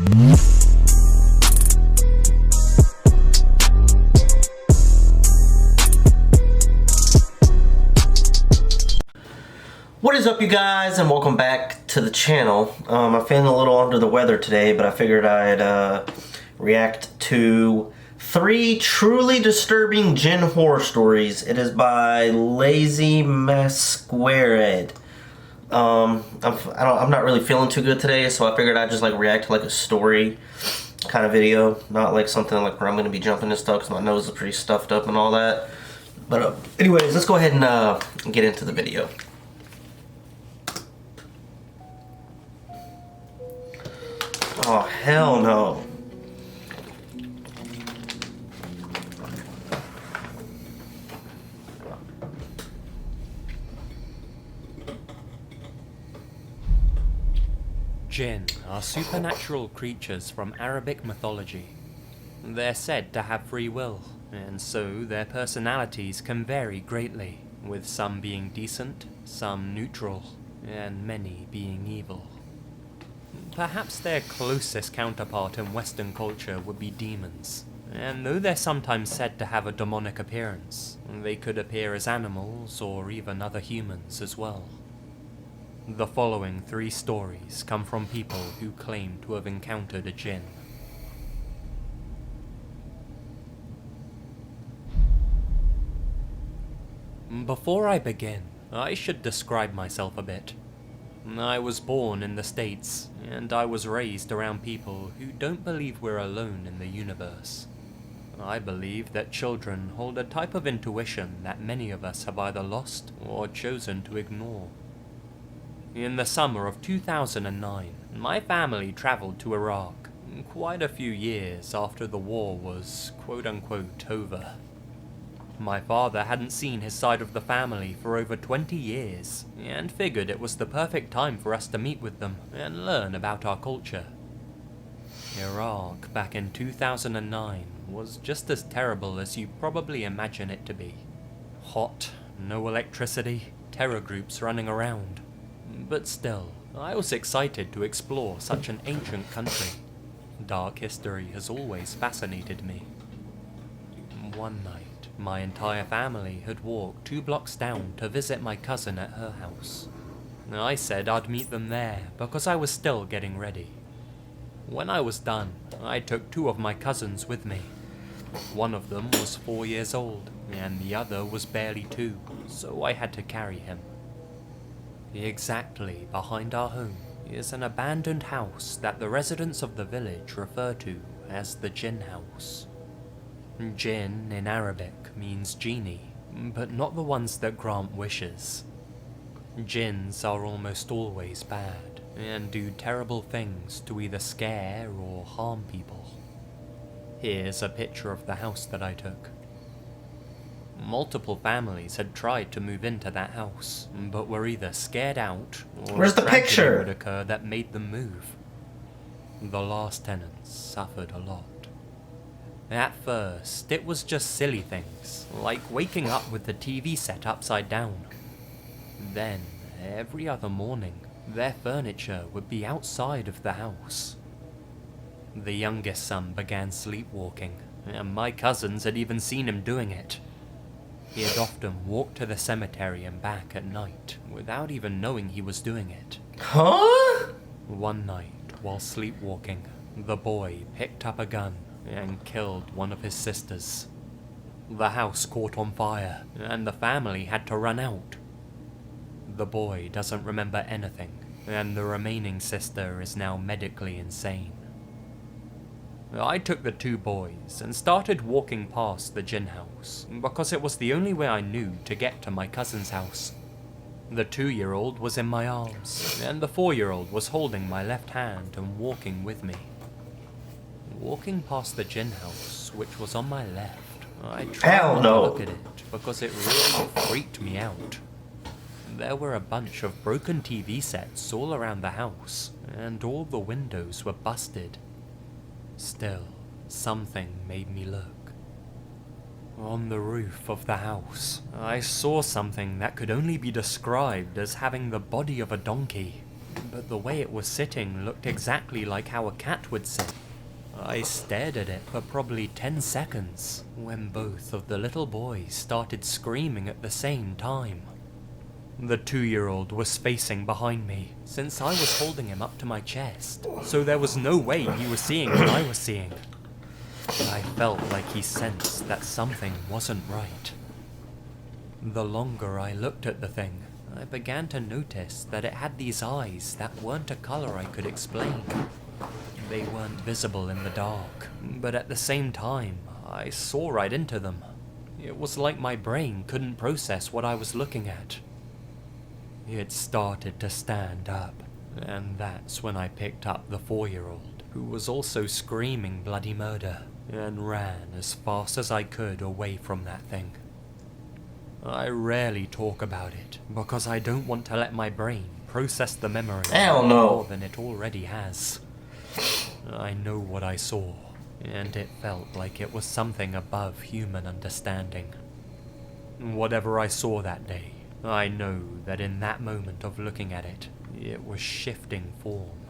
What is up, you guys, and welcome back to the channel. I'm feeling a little under the weather today, but I figured I'd react to 3 truly disturbing Jinn horror stories. It is by Lazy Masquerade. I'm not really feeling too good today, so I figured I'd just like react to like a story kind of video, not like something like where I'm gonna be jumping and stuff because my nose is pretty stuffed up and all that. But anyways, let's go ahead and get into the video. Oh, hell no. Jinn are supernatural creatures from Arabic mythology. They're said to have free will, and so their personalities can vary greatly, with some being decent, some neutral, and many being evil. Perhaps their closest counterpart in Western culture would be demons, and though they're sometimes said to have a demonic appearance, they could appear as animals or even other humans as well. The following 3 stories come from people who claim to have encountered a jinn. Before I begin, I should describe myself a bit. I was born in the States, and I was raised around people who don't believe we're alone in the universe. I believe that children hold a type of intuition that many of us have either lost or chosen to ignore. In the summer of 2009, my family traveled to Iraq, quite a few years after the war was quote-unquote over. My father hadn't seen his side of the family for over 20 years, and figured it was the perfect time for us to meet with them and learn about our culture. Iraq back in 2009 was just as terrible as you probably imagine it to be. Hot, no electricity, terror groups running around. But still, I was excited to explore such an ancient country. Dark history has always fascinated me. One night, my entire family had walked 2 blocks down to visit my cousin at her house. I said I'd meet them there because I was still getting ready. When I was done, I took 2 of my cousins with me. One of them was 4 years old, and the other was barely 2, so I had to carry him. Exactly behind our home is an abandoned house that the residents of the village refer to as the Jinn house. Jinn in Arabic means genie, but not the ones that grant wishes. Jinns are almost always bad, and do terrible things to either scare or harm people. Here's a picture of the house that I took. Multiple families had tried to move into that house, but were either scared out or Where's the tragedy picture? would occur that made them move. The last tenants suffered a lot. At first, it was just silly things, like waking up with the TV set upside down. Then, every other morning, their furniture would be outside of the house. The youngest son began sleepwalking, and my cousins had even seen him doing it. He had often walked to the cemetery and back at night, without even knowing he was doing it. Huh? One night, while sleepwalking, the boy picked up a gun and killed one of his sisters. The house caught on fire, and the family had to run out. The boy doesn't remember anything, and the remaining sister is now medically insane. I took the 2 boys and started walking past the Jinn house, because it was the only way I knew to get to my cousin's house. The 2-year-old was in my arms, and the 4-year-old was holding my left hand and walking with me. Walking past the Jinn house, which was on my left, I tried not to look at it because it really freaked me out. There were a bunch of broken TV sets all around the house, and all the windows were busted. Still, something made me look. On the roof of the house, I saw something that could only be described as having the body of a donkey. but the way it was sitting looked exactly like how a cat would sit. I stared at it for probably 10 seconds when both of the little boys started screaming at the same time. The 2-year-old was facing behind me, since I was holding him up to my chest, so there was no way he was seeing what I was seeing. I felt like he sensed that something wasn't right. The longer I looked at the thing, I began to notice that it had these eyes that weren't a color I could explain. They weren't visible in the dark, but at the same time, I saw right into them. It was like my brain couldn't process what I was looking at. It started to stand up, and that's when I picked up the 4-year-old, who was also screaming bloody murder, and ran as fast as I could away from that thing. I rarely talk about it, because I don't want to let my brain process the memory more than it already has. I know what I saw, and it felt like it was something above human understanding. Whatever I saw that day, I know that in that moment of looking at it, it was shifting form.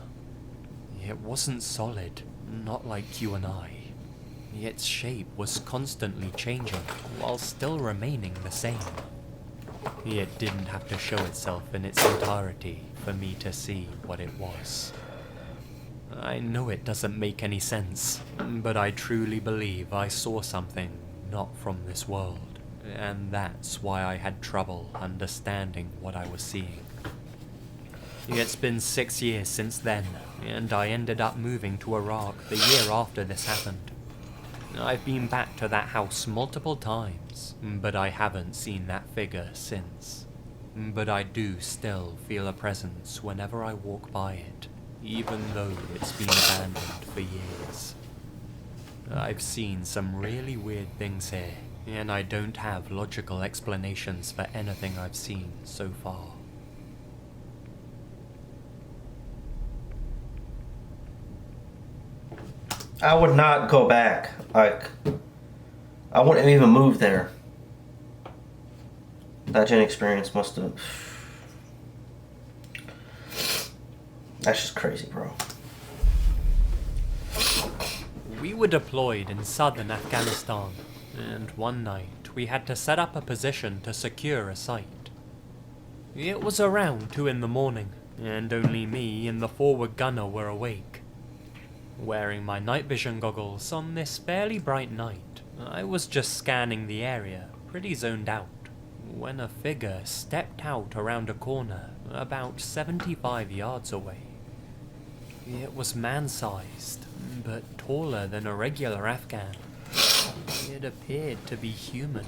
It wasn't solid, not like you and I. Its shape was constantly changing, while still remaining the same. It didn't have to show itself in its entirety for me to see what it was. I know it doesn't make any sense, but I truly believe I saw something not from this world. And that's why I had trouble understanding what I was seeing. It's been 6 years since then, and I ended up moving to Iraq the year after this happened. I've been back to that house multiple times, but I haven't seen that figure since. But I do still feel a presence whenever I walk by it, even though it's been abandoned for years. I've seen some really weird things here, and I don't have logical explanations for anything I've seen so far. I would not go back. Like, I wouldn't even move there. That JINN experience must have... That's just crazy, bro. We were deployed in southern Afghanistan, and one night we had to set up a position to secure a site. It was around 2 in the morning, and only me and the forward gunner were awake. Wearing my night vision goggles on this fairly bright night, I was just scanning the area, pretty zoned out, when a figure stepped out around a corner about 75 yards away. It was man-sized, but taller than a regular Afghan. It appeared to be human.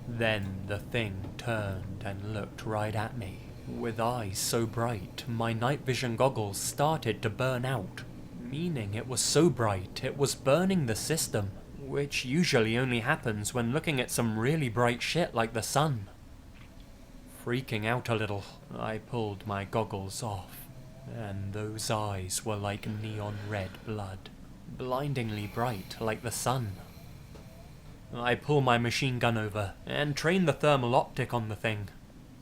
Then the thing turned and looked right at me. With eyes so bright, my night vision goggles started to burn out, meaning it was so bright it was burning the system, which usually only happens when looking at some really bright shit like the sun. Freaking out a little, I pulled my goggles off, and those eyes were like neon red blood, blindingly bright like the sun. I pull my machine gun over and train the thermal optic on the thing,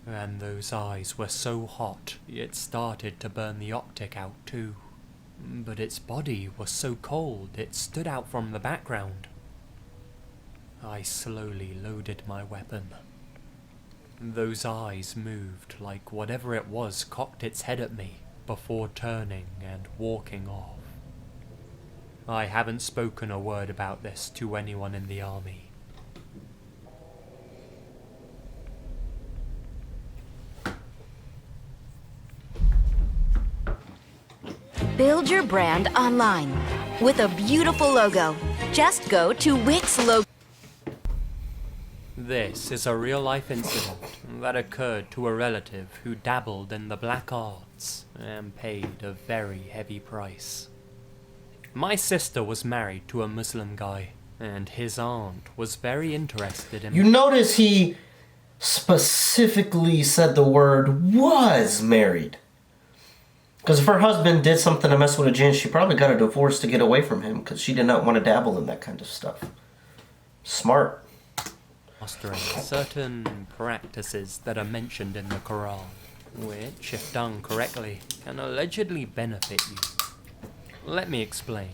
and those eyes were so hot it started to burn the optic out too. But its body was so cold it stood out from the background. I slowly loaded my weapon. Those eyes moved like whatever it was cocked its head at me before turning and walking off. I haven't spoken a word about this to anyone in the army. Build your brand online with a beautiful logo. Just go to Wix Logo. This is a real-life incident that occurred to a relative who dabbled in the black arts and paid a very heavy price. My sister was married to a Muslim guy, and his aunt was very interested in... You notice he specifically said the word was married. Because if her husband did something to mess with a JINN, she probably got a divorce to get away from him because she did not want to dabble in that kind of stuff. Smart. Mastering certain practices that are mentioned in the Quran. which, if done correctly, can allegedly benefit you. Let me explain.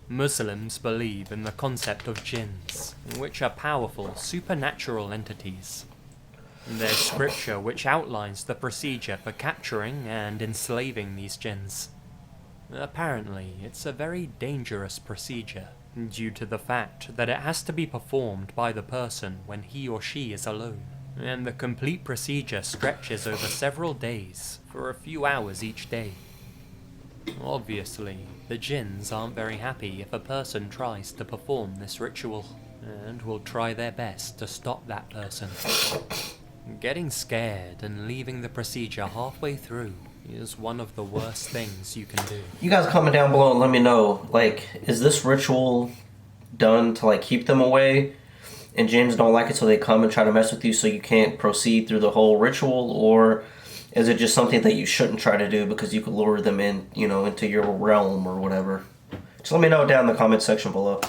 Muslims believe in the concept of jinns, which are powerful supernatural entities. There's scripture which outlines the procedure for capturing and enslaving these jinns. Apparently, it's a very dangerous procedure, due to the fact that it has to be performed by the person when he or she is alone, and the complete procedure stretches over several days, for a few hours each day. Obviously, the jinns aren't very happy if a person tries to perform this ritual, and will try their best to stop that person. Getting scared and leaving the procedure halfway through is one of the worst things you can do. You guys comment down below and let me know, like, is this ritual done to, like, keep them away? And jinns don't like it, so they come and try to mess with you so you can't proceed through the whole ritual? Or is it just something that you shouldn't try to do because you could lure them in, you know, into your realm or whatever? Just let me know down in the comment section below.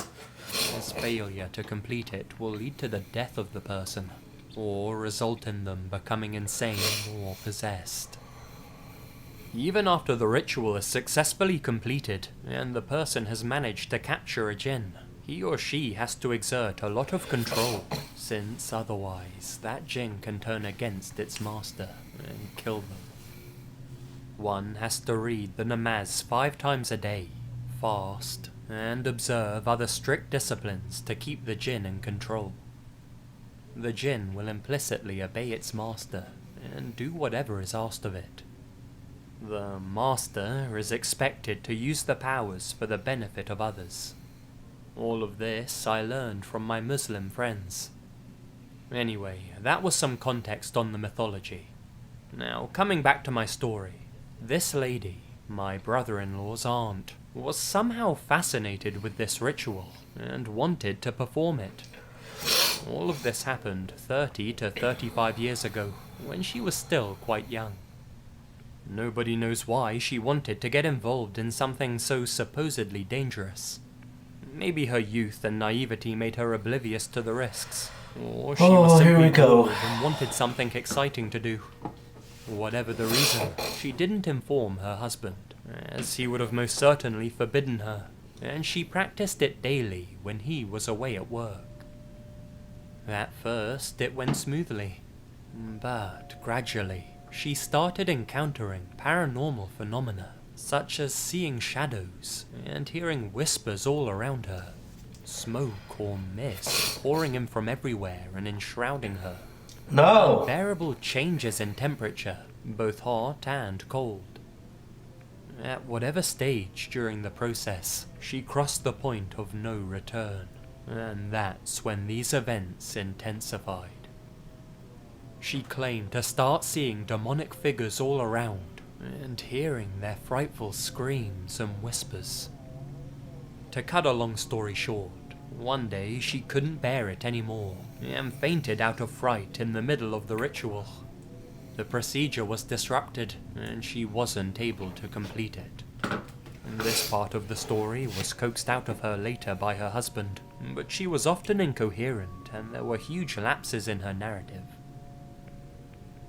As failure to complete it will lead to the death of the person, or result in them becoming insane or possessed. Even after the ritual is successfully completed, and the person has managed to capture a jinn, he or she has to exert a lot of control, since otherwise that jinn can turn against its master and kill them. One has to read the namaz 5 times a day, fast, and observe other strict disciplines to keep the jinn in control. The jinn will implicitly obey its master and do whatever is asked of it. The master is expected to use the powers for the benefit of others. All of this I learned from my Muslim friends. Anyway, that was some context on the mythology. Now, coming back to my story, this lady, my brother-in-law's aunt, was somehow fascinated with this ritual and wanted to perform it. All of this happened 30 to 35 years ago, when she was still quite young. Nobody knows why she wanted to get involved in something so supposedly dangerous. Maybe her youth and naivety made her oblivious to the risks, or she was simply bored and wanted something exciting to do. Whatever the reason, she didn't inform her husband, as he would have most certainly forbidden her, and she practiced it daily when he was away at work. At first, it went smoothly, but gradually, she started encountering paranormal phenomena, such as seeing shadows and hearing whispers all around her, smoke or mist pouring in from everywhere and enshrouding her. No! Unbearable changes in temperature, both hot and cold. At whatever stage during the process, she crossed the point of no return, and that's when these events intensified. She claimed to start seeing demonic figures all around, and hearing their frightful screams and whispers. To cut a long story short, one day she couldn't bear it anymore, and fainted out of fright in the middle of the ritual. The procedure was disrupted, and she wasn't able to complete it. This part of the story was coaxed out of her later by her husband, but she was often incoherent, and there were huge lapses in her narrative.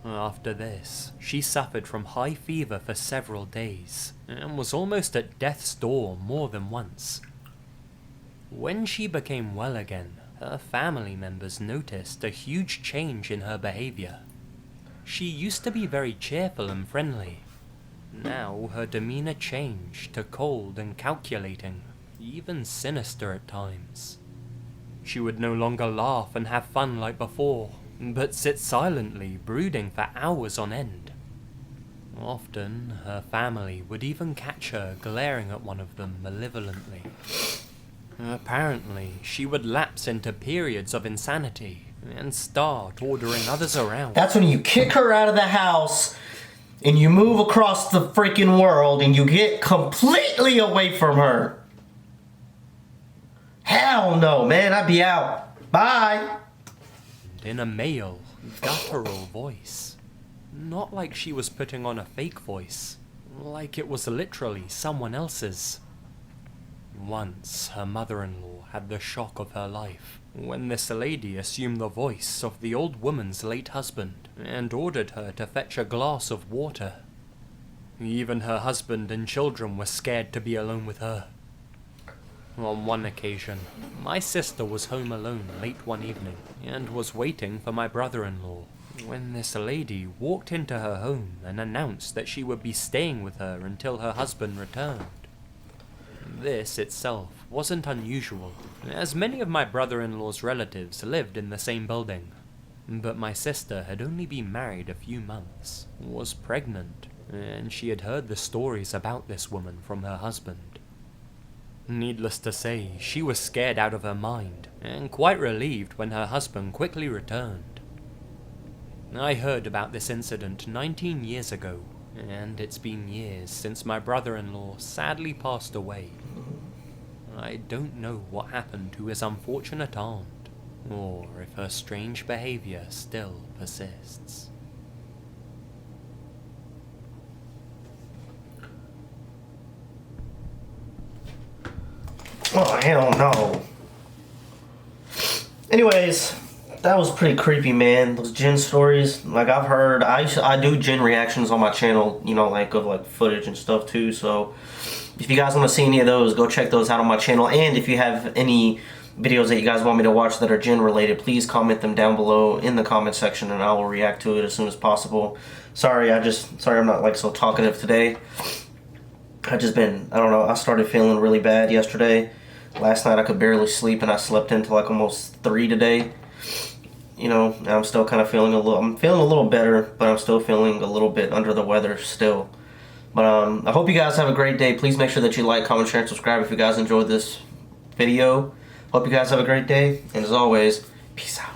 After this, she suffered from high fever for several days, and was almost at death's door more than once. When she became well again, her family members noticed a huge change in her behavior. She used to be very cheerful and friendly. Now her demeanor changed to cold and calculating, even sinister at times. She would no longer laugh and have fun like before, but sit silently, brooding for hours on end. Often, her family would even catch her glaring at one of them malevolently. Apparently, she would lapse into periods of insanity and start ordering others around. That's when you kick her out of the house and you move across the freaking world and you get completely away from her. Hell no, man, I'd be out. Bye. In a male, guttural voice. Not like she was putting on a fake voice, like it was literally someone else's. Once, her mother-in-law had the shock of her life when this lady assumed the voice of the old woman's late husband and ordered her to fetch a glass of water. Even her husband and children were scared to be alone with her. On one occasion, my sister was home alone late one evening and was waiting for my brother-in-law when this lady walked into her home and announced that she would be staying with her until her husband returned. This itself wasn't unusual, as many of my brother-in-law's relatives lived in the same building. But my sister had only been married a few months, was pregnant, and she had heard the stories about this woman from her husband. Needless to say, she was scared out of her mind, and quite relieved when her husband quickly returned. I heard about this incident 19 years ago, and it's been years since my brother-in-law sadly passed away. I don't know what happened to his unfortunate aunt, or if her strange behavior still persists. Oh, hell no. Anyways, that was pretty creepy, man. Those JINN stories, like I've heard, I do JINN reactions on my channel, you know, like of like footage and stuff too. So if you guys want to see any of those, go check those out on my channel. And if you have any videos that you guys want me to watch that are JINN related, please comment them down below in the comment section, and I will react to it as soon as possible. Sorry, I'm not like so talkative today. I don't know, I started feeling really bad yesterday. Last night I could barely sleep, and I slept until like almost 3 today. You know, I'm still kind of feeling I'm feeling a little better, but I'm still feeling a little bit under the weather still. But I hope you guys have a great day. Please make sure that you like, comment, share, and subscribe if you guys enjoyed this video. Hope you guys have a great day, and as always, peace out.